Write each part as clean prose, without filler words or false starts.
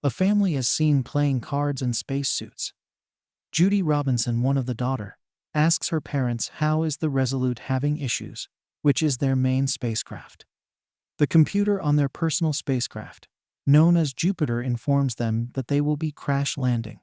A family is seen playing cards in spacesuits. Judy Robinson, one of the daughter, asks her parents how is the Resolute having issues, which is their main spacecraft. The computer on their personal spacecraft, known as Jupiter, informs them that they will be crash landing.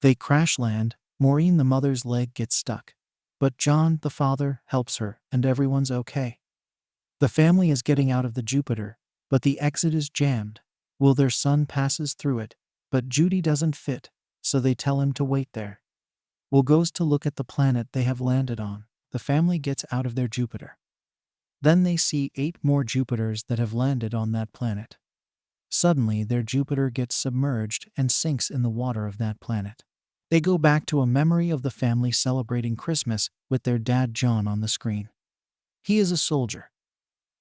They crash land, Maureen the mother's leg gets stuck. But John, the father, helps her, and everyone's okay. The family is getting out of the Jupiter, but the exit is jammed. Will their son passes through it, but Judy doesn't fit, so they tell him to wait there. Will goes to look at the planet they have landed on. The family gets out of their Jupiter. Then they see 8 more Jupiters that have landed on that planet. Suddenly, their Jupiter gets submerged and sinks in the water of that planet. They go back to a memory of the family celebrating Christmas with their dad John on the screen. He is a soldier.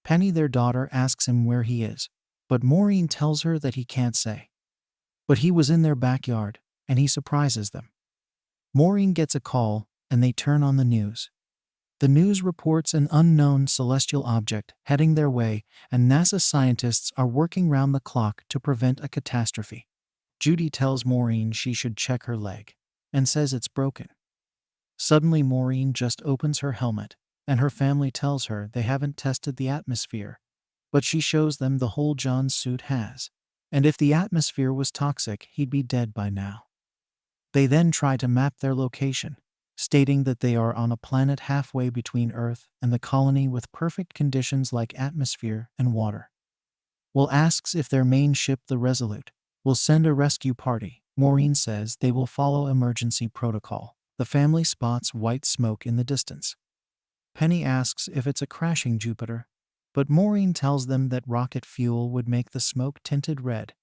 Penny, their daughter, asks him where he is, but Maureen tells her that he can't say. But he was in their backyard, and he surprises them. Maureen gets a call, and they turn on the news. The news reports an unknown celestial object heading their way, and NASA scientists are working round the clock to prevent a catastrophe. Judy tells Maureen she should check her leg, and says it's broken. Suddenly Maureen just opens her helmet, and her family tells her they haven't tested the atmosphere, but she shows them the hole John's suit has, and if the atmosphere was toxic, he'd be dead by now. They then try to map their location, stating that they are on a planet halfway between Earth and the colony with perfect conditions like atmosphere and water. Will asks if their main ship, the Resolute, will send a rescue party. Maureen says they will follow emergency protocol. The family spots white smoke in the distance. Penny asks if it's a crashing Jupiter, but Maureen tells them that rocket fuel would make the smoke tinted red.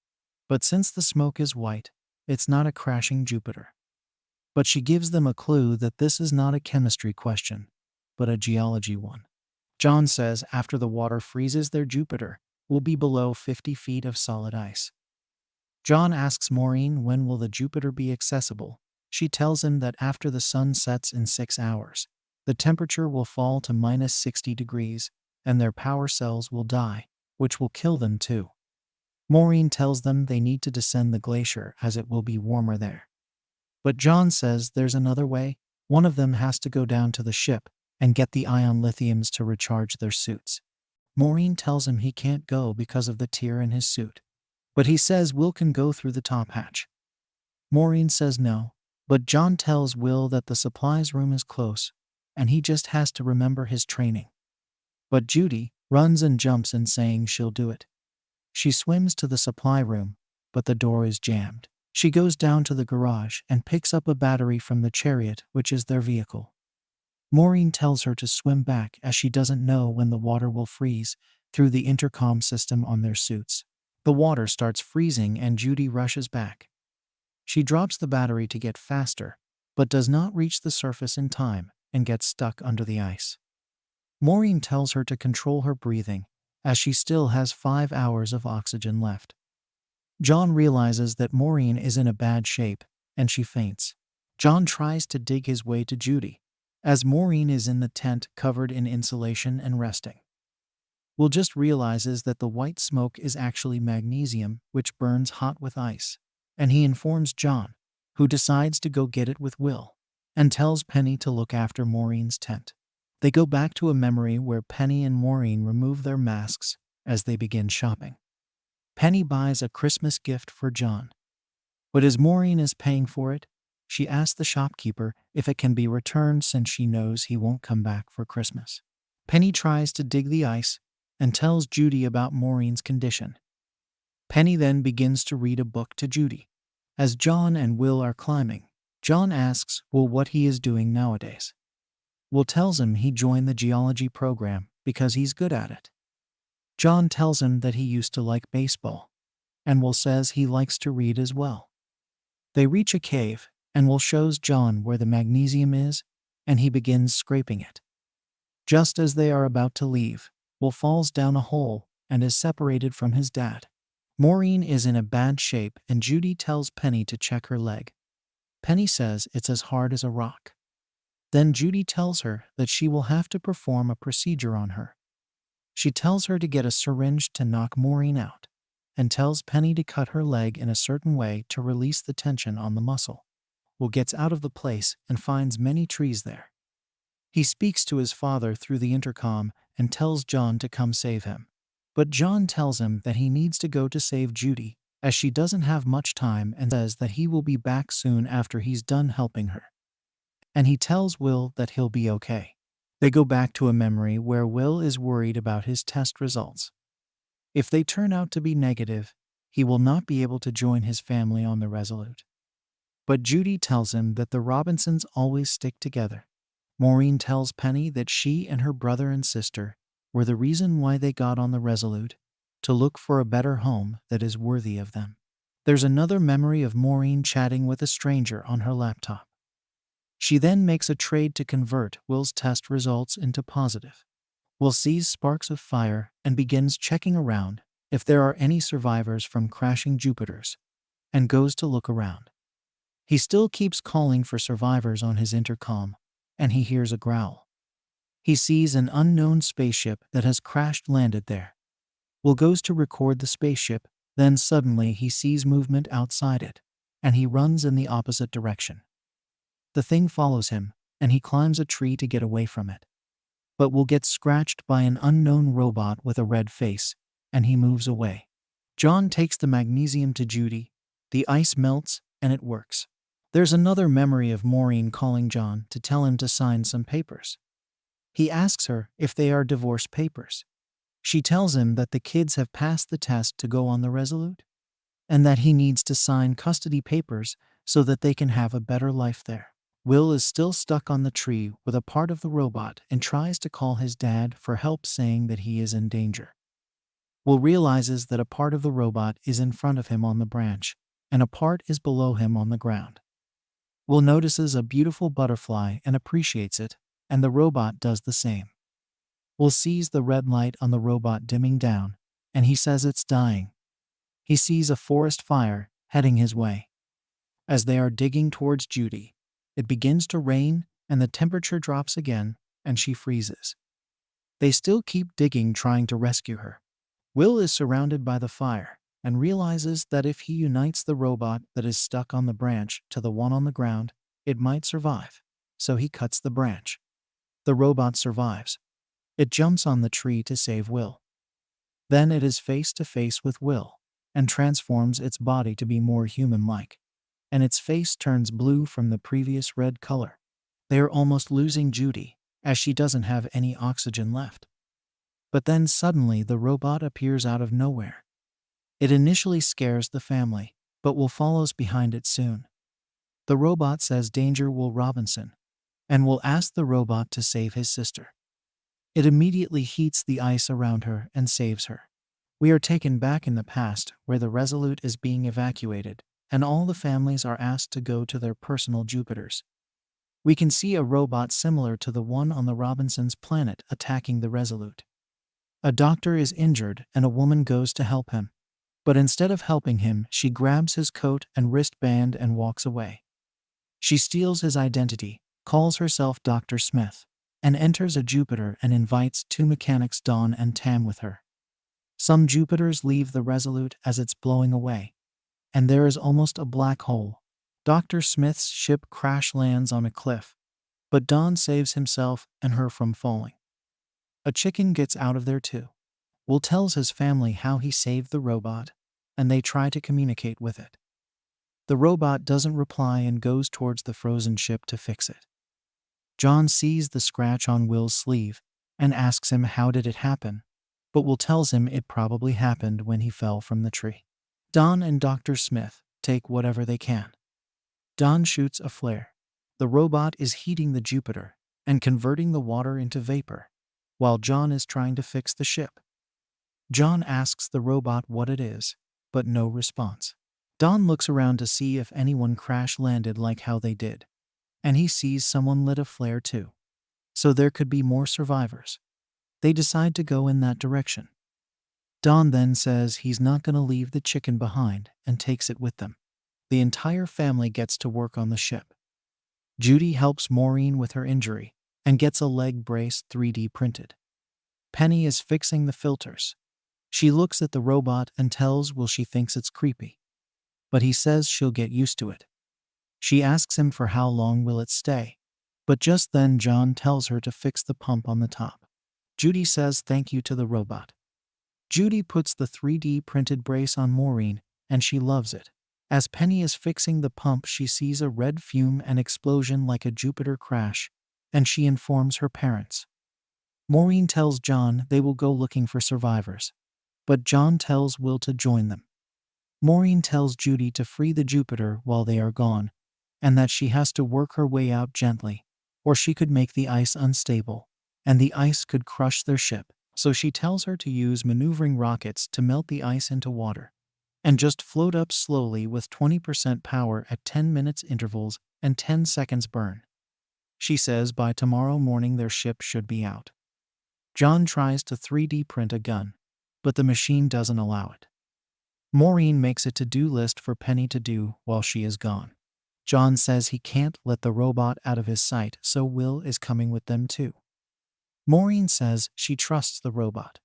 But since the smoke is white, it's not a crashing Jupiter. But she gives them a clue that this is not a chemistry question, but a geology one. John says after the water freezes, their Jupiter will be below 50 feet of solid ice. John asks Maureen when will the Jupiter be accessible. She tells him that after the sun sets in 6 hours, the temperature will fall to minus 60 degrees, and their power cells will die, which will kill them too. Maureen tells them they need to descend the glacier as it will be warmer there. But John says there's another way. One of them has to go down to the ship and get the ion lithiums to recharge their suits. Maureen tells him he can't go because of the tear in his suit, but he says Will can go through the top hatch. Maureen says no, but John tells Will that the supplies room is close, and he just has to remember his training. But Judy runs and jumps in saying she'll do it. She swims to the supply room, but the door is jammed. She goes down to the garage and picks up a battery from the chariot, which is their vehicle. Maureen tells her to swim back as she doesn't know when the water will freeze through the intercom system on their suits. The water starts freezing and Judy rushes back. She drops the battery to get faster, but does not reach the surface in time and gets stuck under the ice. Maureen tells her to control her breathing, as she still has 5 hours of oxygen left. John realizes that Maureen is in a bad shape, and she faints. John tries to dig his way to Judy, as Maureen is in the tent covered in insulation and resting. Will just realizes that the white smoke is actually magnesium, which burns hot with ice, and he informs John, who decides to go get it with Will, and tells Penny to look after Maureen's tent. They go back to a memory where Penny and Maureen remove their masks as they begin shopping. Penny buys a Christmas gift for John. But as Maureen is paying for it, she asks the shopkeeper if it can be returned since she knows he won't come back for Christmas. Penny tries to dig the ice and tells Judy about Maureen's condition. Penny then begins to read a book to Judy. As John and Will are climbing, John asks Will what he is doing nowadays. Will tells him he joined the geology program because he's good at it. John tells him that he used to like baseball, and Will says he likes to read as well. They reach a cave, and Will shows John where the magnesium is, and he begins scraping it. Just as they are about to leave, Will falls down a hole and is separated from his dad. Maureen is in a bad shape, and Judy tells Penny to check her leg. Penny says it's as hard as a rock. Then Judy tells her that she will have to perform a procedure on her. She tells her to get a syringe to knock Maureen out. and tells Penny to cut her leg in a certain way to release the tension on the muscle. Will gets out of the place and finds many trees there. He speaks to his father through the intercom and tells John to come save him. But John tells him that he needs to go to save Judy, as she doesn't have much time, and says that he will be back soon after he's done helping her. And he tells Will that he'll be okay. They go back to a memory where Will is worried about his test results. If they turn out to be negative, he will not be able to join his family on the Resolute. But Judy tells him that the Robinsons always stick together. Maureen tells Penny that she and her brother and sister were the reason why they got on the Resolute, to look for a better home that is worthy of them. There's another memory of Maureen chatting with a stranger on her laptop. She then makes a trade to convert Will's test results into positive. Will sees sparks of fire and begins checking around if there are any survivors from crashing Jupiters, and goes to look around. He still keeps calling for survivors on his intercom, and he hears a growl. He sees an unknown spaceship that has crash-landed there. Will goes to record the spaceship, then suddenly he sees movement outside it, and he runs in the opposite direction. The thing follows him, and he climbs a tree to get away from it. But will get scratched by an unknown robot with a red face, and he moves away. John takes the magnesium to Judy, the ice melts, and it works. There's another memory of Maureen calling John to tell him to sign some papers. He asks her if they are divorce papers. She tells him that the kids have passed the test to go on the Resolute, and that he needs to sign custody papers so that they can have a better life there. Will is still stuck on the tree with a part of the robot and tries to call his dad for help, saying that he is in danger. Will realizes that a part of the robot is in front of him on the branch, and a part is below him on the ground. Will notices a beautiful butterfly and appreciates it, and the robot does the same. Will sees the red light on the robot dimming down, and he says it's dying. He sees a forest fire heading his way. As they are digging towards Judy, it begins to rain and the temperature drops again, and she freezes. They still keep digging, trying to rescue her. Will is surrounded by the fire and realizes that if he unites the robot that is stuck on the branch to the one on the ground, it might survive. So he cuts the branch. The robot survives. It jumps on the tree to save Will. Then it is face to face with Will and transforms its body to be more human-like, and its face turns blue from the previous red color. They are almost losing Judy, as she doesn't have any oxygen left. But then suddenly the robot appears out of nowhere. It initially scares the family, but Will follows behind it soon. The robot says danger Will Robinson, and Will ask the robot to save his sister. It immediately heats the ice around her and saves her. We are taken back in the past, where the Resolute is being evacuated, and all the families are asked to go to their personal Jupiters. We can see a robot similar to the one on the Robinsons' planet attacking the Resolute. A doctor is injured and a woman goes to help him. But instead of helping him, she grabs his coat and wristband and walks away. She steals his identity, calls herself Dr. Smith, and enters a Jupiter and invites two mechanics, Dawn and Tam, with her. Some Jupiters leave the Resolute as it's blowing away, and there is almost a black hole. Dr. Smith's ship crash lands on a cliff, but Dawn saves himself and her from falling. A chicken gets out of there too. Will tells his family how he saved the robot, and they try to communicate with it. The robot doesn't reply and goes towards the frozen ship to fix it. John sees the scratch on Will's sleeve and asks him how did it happen, but Will tells him it probably happened when he fell from the tree. Dawn and Dr. Smith take whatever they can. Dawn shoots a flare. The robot is heating the Jupiter and converting the water into vapor, while John is trying to fix the ship. John asks the robot what it is, but no response. Dawn looks around to see if anyone crash-landed like how they did, and he sees someone lit a flare too. So there could be more survivors. They decide to go in that direction. Dawn then says he's not going to leave the chicken behind and takes it with them. The entire family gets to work on the ship. Judy helps Maureen with her injury and gets a leg brace 3D printed. Penny is fixing the filters. She looks at the robot and tells Will she thinks it's creepy. But he says she'll get used to it. She asks him for how long will it stay. But just then John tells her to fix the pump on the top. Judy says thank you to the robot. Judy puts the 3D printed brace on Maureen, and she loves it. As Penny is fixing the pump, she sees a red fume and explosion like a Jupiter crash, and she informs her parents. Maureen tells John they will go looking for survivors, but John tells Will to join them. Maureen tells Judy to free the Jupiter while they are gone, and that she has to work her way out gently, or she could make the ice unstable, and the ice could crush their ship. So she tells her to use maneuvering rockets to melt the ice into water, and just float up slowly with 20% power at 10 minutes intervals and 10 seconds burn. She says by tomorrow morning their ship should be out. John tries to 3D print a gun, but the machine doesn't allow it. Maureen makes a to-do list for Penny to do while she is gone. John says he can't let the robot out of his sight, so Will is coming with them too. Maureen says she trusts the robot.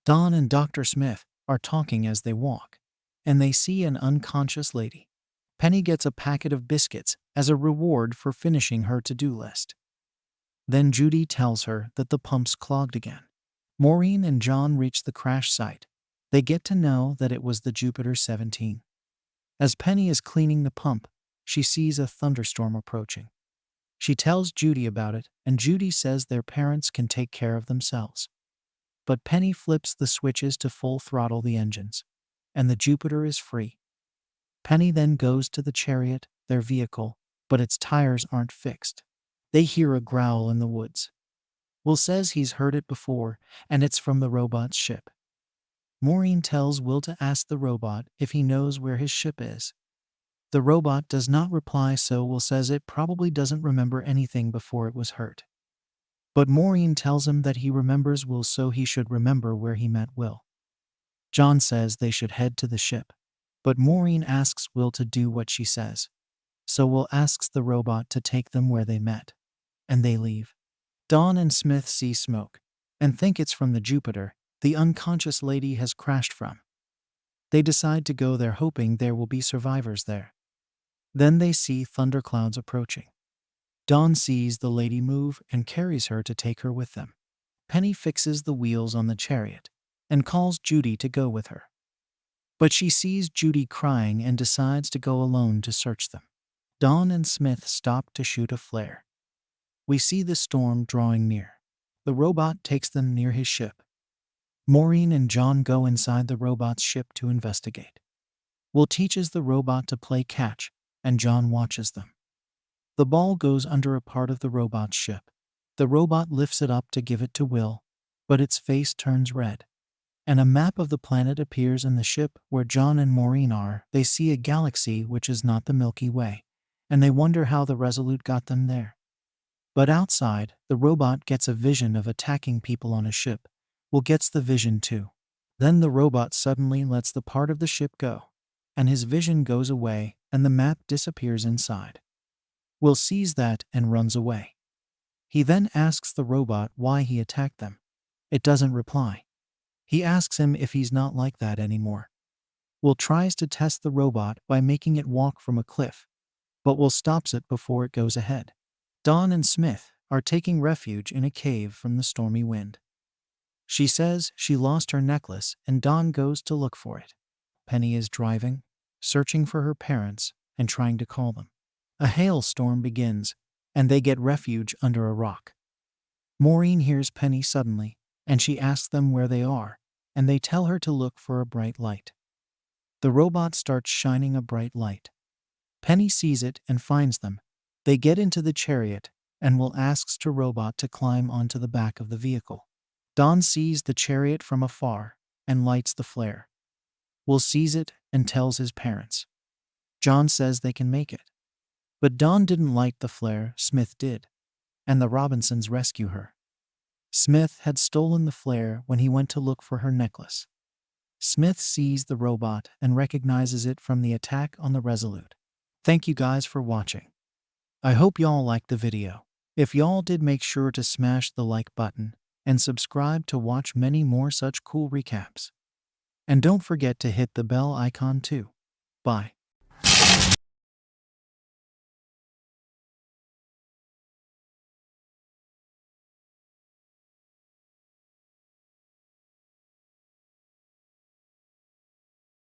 Don and Dr. Smith are talking as they walk, and they see an unconscious lady. Penny gets a packet of biscuits as a reward for finishing her to-do list. Then Judy tells her that the pump's clogged again. Maureen and John reach the crash site. They get to know that it was the Jupiter 17. As Penny is cleaning the pump, she sees a thunderstorm approaching. She tells Judy about it, and Judy says their parents can take care of themselves. But Penny flips the switches to full throttle the engines, and the Jupiter is free. Penny then goes to the chariot, their vehicle, but its tires aren't fixed. They hear a growl in the woods. Will says he's heard it before, and it's from the robot's ship. Maureen tells Will to ask the robot if he knows where his ship is. The robot does not reply, so Will says it probably doesn't remember anything before it was hurt. But Maureen tells him that he remembers Will, so he should remember where he met Will. John says they should head to the ship, but Maureen asks Will to do what she says. So Will asks the robot to take them where they met, and they leave. Don and Smith see smoke and think it's from the Jupiter the unconscious lady has crashed from. They decide to go there, hoping there will be survivors there. Then they see thunderclouds approaching. Don sees the lady move and carries her to take her with them. Penny fixes the wheels on the chariot and calls Judy to go with her. But she sees Judy crying and decides to go alone to search them. Don and Smith stop to shoot a flare. We see the storm drawing near. The robot takes them near his ship. Maureen and John go inside the robot's ship to investigate. Will teaches the robot to play catch, and John watches them. The ball goes under a part of the robot's ship. The robot lifts it up to give it to Will, but its face turns red, and a map of the planet appears in the ship where John and Maureen are. They see a galaxy which is not the Milky Way, and they wonder how the Resolute got them there. But outside, the robot gets a vision of attacking people on a ship. Will gets the vision too. Then the robot suddenly lets the part of the ship go, and his vision goes away and the map disappears inside. Will sees that and runs away. He then asks the robot why he attacked them. It doesn't reply. He asks him if he's not like that anymore. Will tries to test the robot by making it walk from a cliff, but Will stops it before it goes ahead. Don and Smith are taking refuge in a cave from the stormy wind. She says she lost her necklace and Don goes to look for it. Penny is driving, searching for her parents, and trying to call them. A hailstorm begins, and they get refuge under a rock. Maureen hears Penny suddenly, and she asks them where they are, and they tell her to look for a bright light. The robot starts shining a bright light. Penny sees it and finds them. They get into the chariot, and Will asks the robot to climb onto the back of the vehicle. Don sees the chariot from afar and lights the flare. Will sees it and tells his parents. John says they can make it. But Don didn't light the flare, Smith did, and the Robinsons rescue her. Smith had stolen the flare when he went to look for her necklace. Smith sees the robot and recognizes it from the attack on the Resolute. Thank you guys for watching. I hope y'all liked the video. If y'all did, make sure to smash the like button and subscribe to watch many more such cool recaps. And don't forget to hit the bell icon too. Bye.